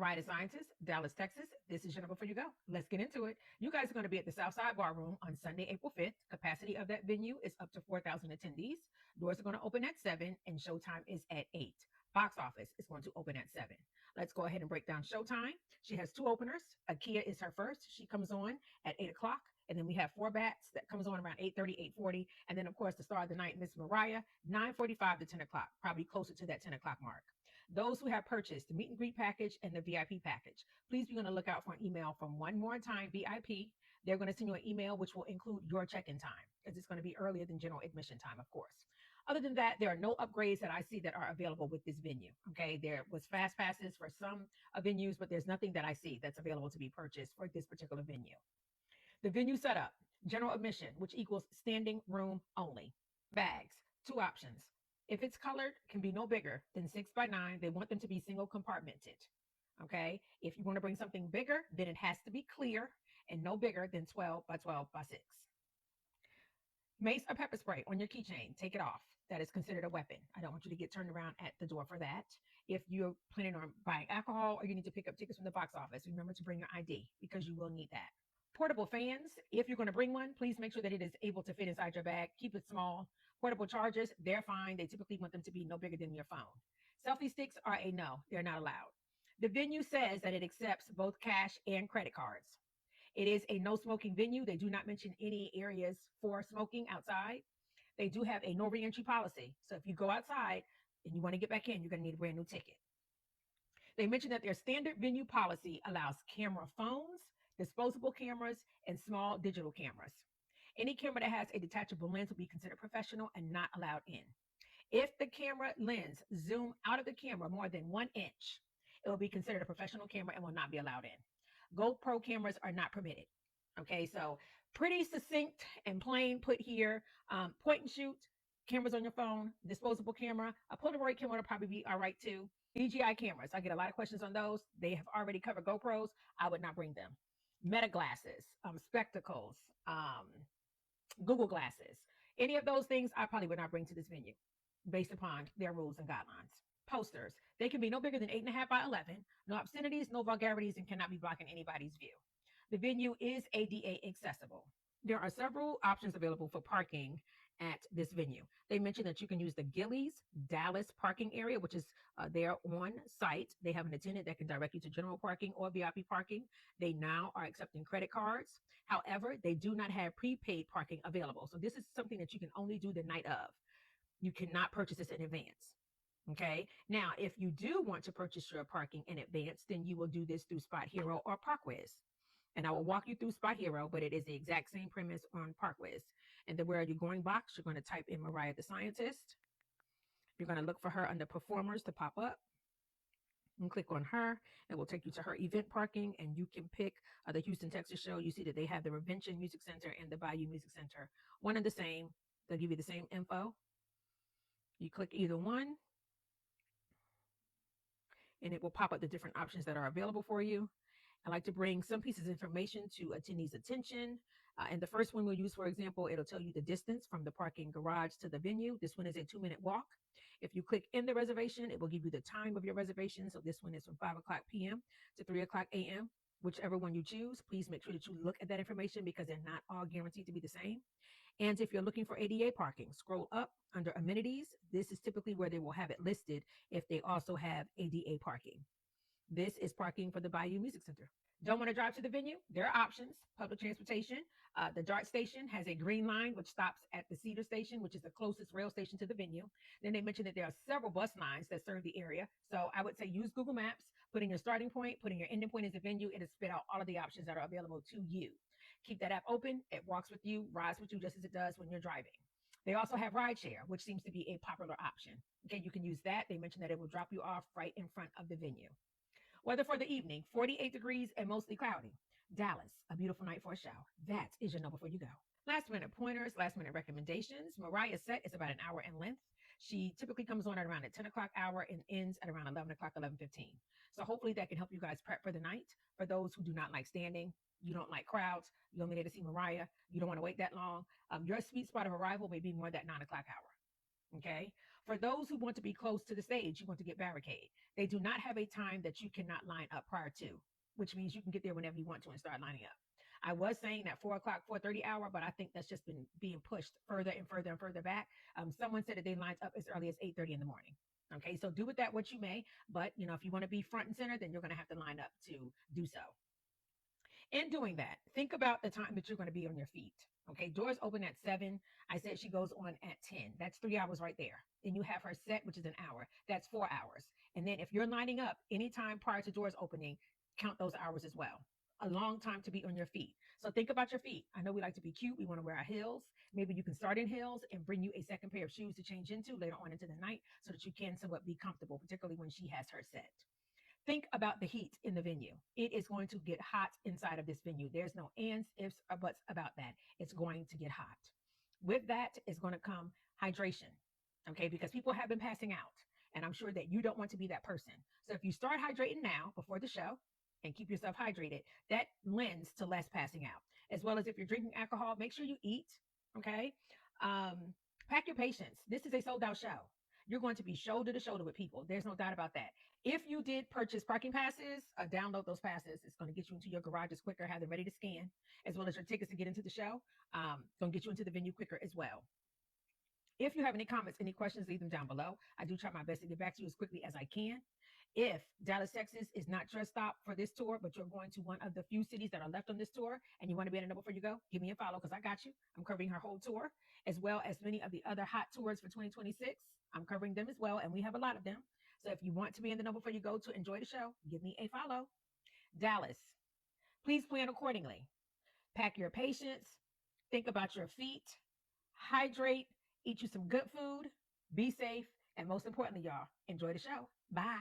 MARIAH the Scientist, Dallas, Texas. This is your number 4 You Go. Let's get into it. You guys are going to be at the Southside Ballroom on Sunday, April 5th. Capacity of that venue is up to 4,000 attendees. Doors are going to open at 7 and showtime is at 8. Box office is going to open at 7. Let's go ahead and break down showtime. She has 2 openers. Akia is her first. She comes on at 8 o'clock. And then we have 4 bats that comes on around 8:30, 8:40. And then, of course, the star of the night, Miss Mariah, 9:45 to 10 o'clock, probably closer to that 10 o'clock mark. Those who have purchased the meet and greet package and the VIP package, please be on the lookout for an email from One More Time VIP. They're going to send you an email which will include your check-in time because it's going to be earlier than general admission time, of course. Other than that, there are no upgrades that I see that are available with this venue. Okay, there was fast passes for some venues, but there's nothing that I see that's available to be purchased for this particular venue. The venue setup, general admission, which equals standing room only. Bags, 2 options. If it's colored, can be no bigger than 6 by 9. They want them to be single compartmented. Okay. If you want to bring something bigger, then it has to be clear and no bigger than 12 by 12 by 6. Mace or pepper spray on your keychain, take it off. That is considered a weapon. I don't want you to get turned around at the door for that. If you're planning on buying alcohol or you need to pick up tickets from the box office, remember to bring your ID because you will need that. Portable fans, if you're going to bring one, please make sure that it is able to fit inside your bag. Keep it small. Portable chargers, they're fine. They typically want them to be no bigger than your phone. Selfie sticks are a no. They're not allowed. The venue says that it accepts both cash and credit cards. It is a no smoking venue. They do not mention any areas for smoking outside. They do have a no reentry policy. So if you go outside and you want to get back in, you're going to need a brand new ticket. They mention that their standard venue policy allows camera phones, disposable cameras, and small digital cameras. Any camera that has a detachable lens will be considered professional and not allowed in. If the camera lens zoom out of the camera more than 1 inch, it will be considered a professional camera and will not be allowed in. GoPro cameras are not permitted. Okay, so pretty succinct and plain put here. Point and shoot, cameras on your phone, disposable camera. A Polaroid camera will probably be all right too. DJI cameras, I get a lot of questions on those. They have already covered GoPros. I would not bring them. Meta glasses, spectacles, Google glasses, any of those things I probably would not bring to this venue based upon their rules and guidelines. Posters, they can be no bigger than 8.5 by 11, no obscenities, no vulgarities, and cannot be blocking anybody's view. The venue is ADA accessible. There are several options available for parking at this venue. They mentioned that you can use the Gillies Dallas parking area, which is there on site. They have an attendant that can direct you to general parking or VIP parking. They now are accepting credit cards. However, they do not have prepaid parking available. So this is something that you can only do the night of. You cannot purchase this in advance. Okay. Now, if you do want to purchase your parking in advance, then you will do this through Spot Hero or ParkWiz. And I will walk you through Spot Hero, but it is the exact same premise on ParkWiz. And the Where Are You Going box, you're going to type in Mariah the Scientist. You're going to look for her under Performers to pop up. And click on her. It will take you to her event parking. And you can pick the Houston, Texas show. You see that they have the Revention Music Center and the Bayou Music Center. One and the same. They'll give you the same info. You click either one. And it will pop up the different options that are available for you. I like to bring some pieces of information to attendees' attention. And the first one we'll use, for example, it'll tell you the distance from the parking garage to the venue. This one is a 2-minute walk. If you click in the reservation, it will give you the time of your reservation. So this one is from 5 o'clock p.m. to 3 o'clock a.m. Whichever one you choose, please make sure that you look at that information because they're not all guaranteed to be the same. And if you're looking for ADA parking, scroll up under amenities. This is typically where they will have it listed if they also have ADA parking. This is parking for the Bayou Music Center. Don't want to drive to the venue? There are options. Public transportation. The DART station has a green line, which stops at the Cedar station, which is the closest rail station to the venue. Then they mentioned that there are several bus lines that serve the area. So I would say use Google Maps, put in your starting point, put in your ending point as a venue. It'll spit out all of the options that are available to you. Keep that app open. It walks with you, rides with you just as it does when you're driving. They also have rideshare, which seems to be a popular option. Okay, you can use that. They mentioned that it will drop you off right in front of the venue. Weather for the evening, 48 degrees and mostly cloudy. Dallas, a beautiful night for a shower. That is your number 4 You Go. Last minute pointers, last minute recommendations. Mariah's set is about an hour in length. She typically comes on at around the 10 o'clock hour and ends at around 11 o'clock, 11:15. So hopefully that can help you guys prep for the night. For those who do not like standing, you don't like crowds, you only need to see Mariah, you don't want to wait that long. Your sweet spot of arrival may be more that 9 o'clock hour. Okay. For those who want to be close to the stage, you want to get barricade. They do not have a time that you cannot line up prior to, which means you can get there whenever you want to and start lining up. I was saying that 4 o'clock, 4:30 hour, but I think that's just been being pushed further and further and further back. Someone said that they lined up as early as 8:30 in the morning. Okay, so do with that what you may, but if you want to be front and center, then you're going to have to line up to do so. In doing that, think about the time that you're going to be on your feet. Okay, doors open at 7. I said she goes on at 10. That's 3 hours right there. Then you have her set, which is an hour. That's 4 hours. And then if you're lining up anytime prior to doors opening, count those hours as well. A long time to be on your feet. So think about your feet. I know we like to be cute. We want to wear our heels. Maybe you can start in heels and bring you a second pair of shoes to change into later on into the night so that you can somewhat be comfortable, particularly when she has her set. Think about the heat in the venue. It is going to get hot inside of this venue. There's no ands, ifs, or buts about that. It's going to get hot. With that is going to come hydration, okay? Because people have been passing out, and I'm sure that you don't want to be that person. So if you start hydrating now before the show and keep yourself hydrated, that lends to less passing out. As well as if you're drinking alcohol, make sure you eat, okay? Pack your patience. This is a sold out show. You're going to be shoulder to shoulder with people. There's no doubt about that. If you did purchase parking passes, download those passes. It's going to get you into your garages quicker, have them ready to scan, as well as your tickets to get into the show. Going to get you into the venue quicker as well. If you have any comments, any questions, leave them down below. I do try my best to get back to you as quickly as I can. If Dallas, Texas is not your stop for this tour, but you're going to one of the few cities that are left on this tour and you want to be in a know before you go, give me a follow because I got you. I'm covering her whole tour, as well as many of the other hot tours for 2026. I'm covering them as well, and we have a lot of them. So if you want to be in the know before you go to enjoy the show, give me a follow. Dallas, please plan accordingly. Pack your patience. Think about your feet. Hydrate. Eat you some good food. Be safe. And most importantly, y'all, enjoy the show. Bye.